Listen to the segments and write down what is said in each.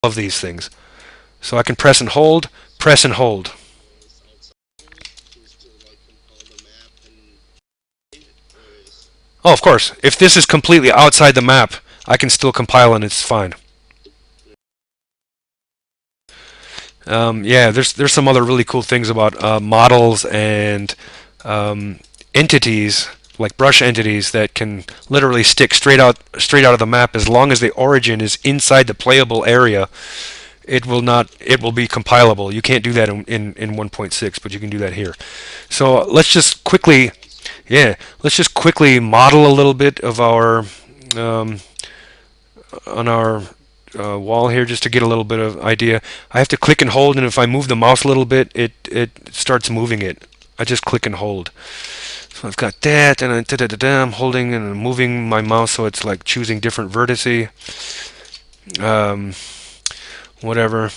of these things. So I can press and hold, press and hold. Oh, of course. If this is completely outside the map, I can still compile and it's fine. Yeah, there's some other really cool things about models and entities, like brush entities, that can literally stick straight out of the map as long as the origin is inside the playable area. It will be compilable. You can't do that in 1.6, but you can do that here. So let's just quickly model a little bit of our on our wall here, just to get a little bit of idea. I have to click and hold, and if I move the mouse a little bit, it starts moving it. I just click and hold. So I've got that, and I'm holding and moving my mouse, so it's like choosing different vertices. Whatever.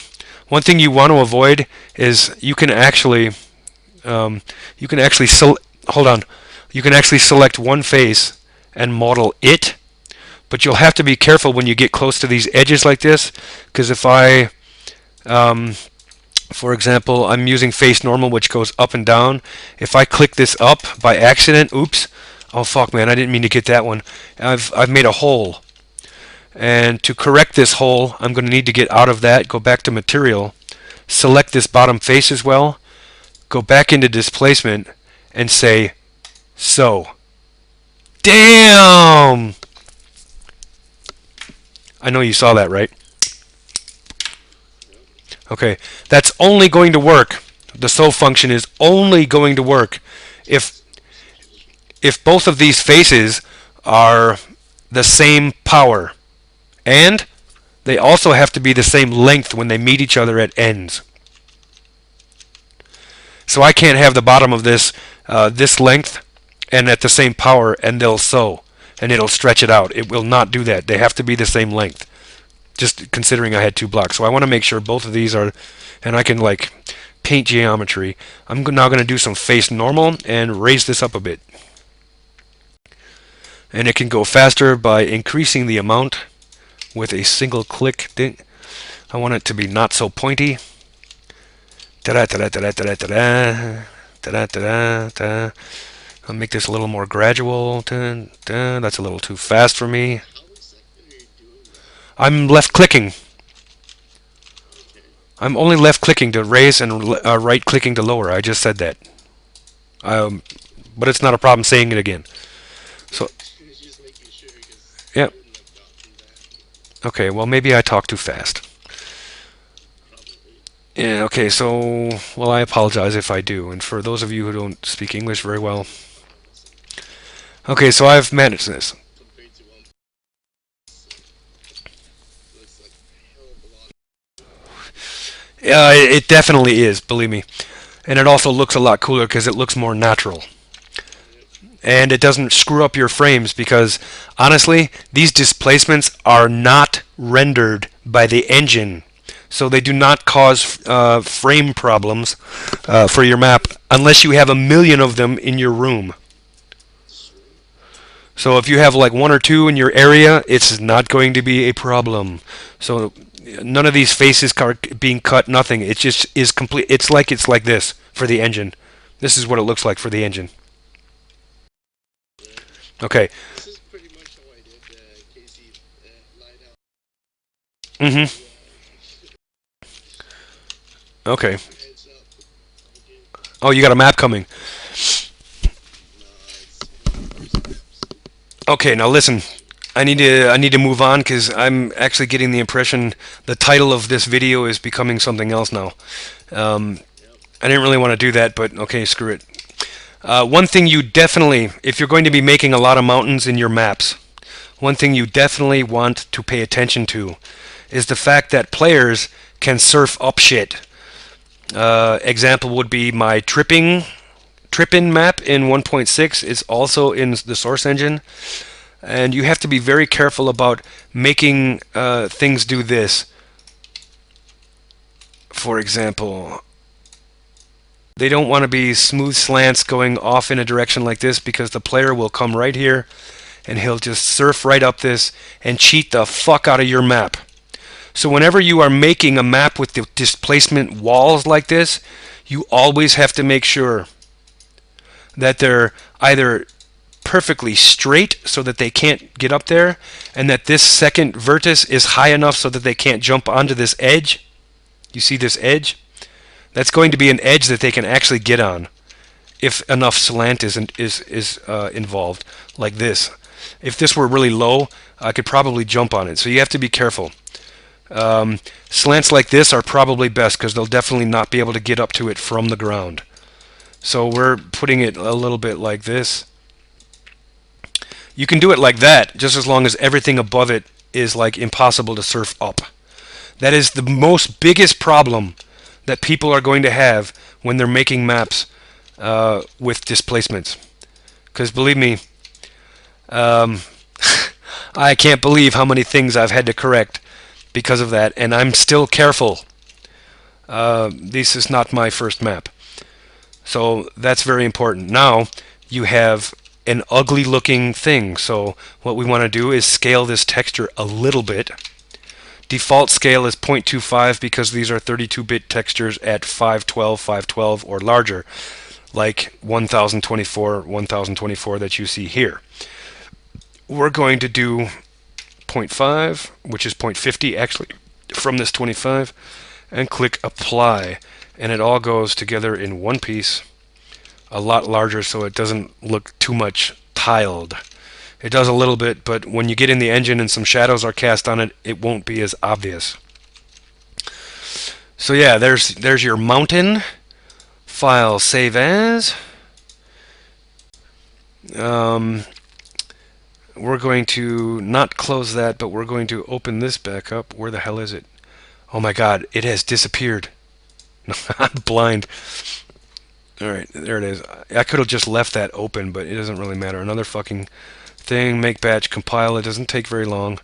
One thing you want to avoid is you can actually select one face and model it, but you'll have to be careful when you get close to these edges like this, because if I for example, I'm using face normal, which goes up and down. If I click this up by accident, oops, oh fuck man, I didn't mean to get that one. I've made a hole. And to correct this hole, I'm going to need to get out of that, go back to material, select this bottom face as well, go back into displacement, and say so. Damn! I know you saw that, right? Okay, that's only going to work. The so function is only going to work if both of these faces are the same power. And they also have to be the same length when they meet each other at ends. So I can't have the bottom of this this length and at the same power, and they'll sew, and it'll stretch it out. It will not do that. They have to be the same length. Just considering I had 2 blocks. So I want to make sure both of these are, and I can like paint geometry. I'm now going to do some face normal and raise this up a bit. And it can go faster by increasing the amount with a single click. I want it to be not so pointy. I'll make this a little more gradual. That's a little too fast for me. I'm left clicking. I'm only left clicking to raise and right clicking to lower. I just said that. But it's not a problem saying it again. So, yeah. Okay, well maybe I talk too fast. Yeah, okay, so, well, I apologize if I do. And for those of you who don't speak English very well. Okay, so I've managed this. It definitely is, believe me. And it also looks a lot cooler because it looks more natural. And it doesn't screw up your frames because, honestly, these displacements are not rendered by the engine. So they do not cause frame problems for your map unless you have 1,000,000 of them in your room. So if you have like 1 or 2 in your area, it's not going to be a problem. So none of these faces are being cut, nothing. It just is complete. It's like this for the engine. This is what it looks like for the engine. Okay. This is pretty much how I did Casey Lighthouse. Mm-hmm. Okay. Oh, you got a map coming. Okay, now listen. I need to move on because I'm actually getting the impression the title of this video is becoming something else now. I didn't really want to do that, but okay, screw it. One thing you definitely, if you're going to be making a lot of mountains in your maps, one thing you definitely want to pay attention to is the fact that players can surf up shit. Example would be my tripping map in 1.6. It's also in the source engine. And you have to be very careful about making things do this. For example, they don't want to be smooth slants going off in a direction like this because the player will come right here and he'll just surf right up this and cheat the fuck out of your map. So whenever you are making a map with the displacement walls like this, you always have to make sure that they're either perfectly straight so that they can't get up there, and that this second vertex is high enough so that they can't jump onto this edge. You see this edge? That's going to be an edge that they can actually get on if enough slant is involved, like this. If this were really low, I could probably jump on it. So you have to be careful. Slants like this are probably best because they'll definitely not be able to get up to it from the ground. So we're putting it a little bit like this. You can do it like that, just as long as everything above it is like impossible to surf up. That is the most biggest problem that people are going to have when they're making maps with displacements. Because believe me, I can't believe how many things I've had to correct because of that, and I'm still careful. This is not my first map. So that's very important. Now you have an ugly looking thing. So what we want to do is scale this texture a little bit. Default scale is 0.25 because these are 32-bit textures at 512 or larger, like 1024 that you see here. We're going to do 0.5, which is 0.50 actually from this 25, and click apply, and it all goes together in one piece, a lot larger so it doesn't look too much tiled. It does a little bit, but when you get in the engine and some shadows are cast on it, it won't be as obvious. So yeah, there's your mountain. File, save as. We're going to not close that, but we're going to open this back up. Where the hell is it? Oh my god, it has disappeared. I'm blind. Alright, there it is. I could have just left that open, but it doesn't really matter. Another fucking thing, make batch, compile. It doesn't take very long.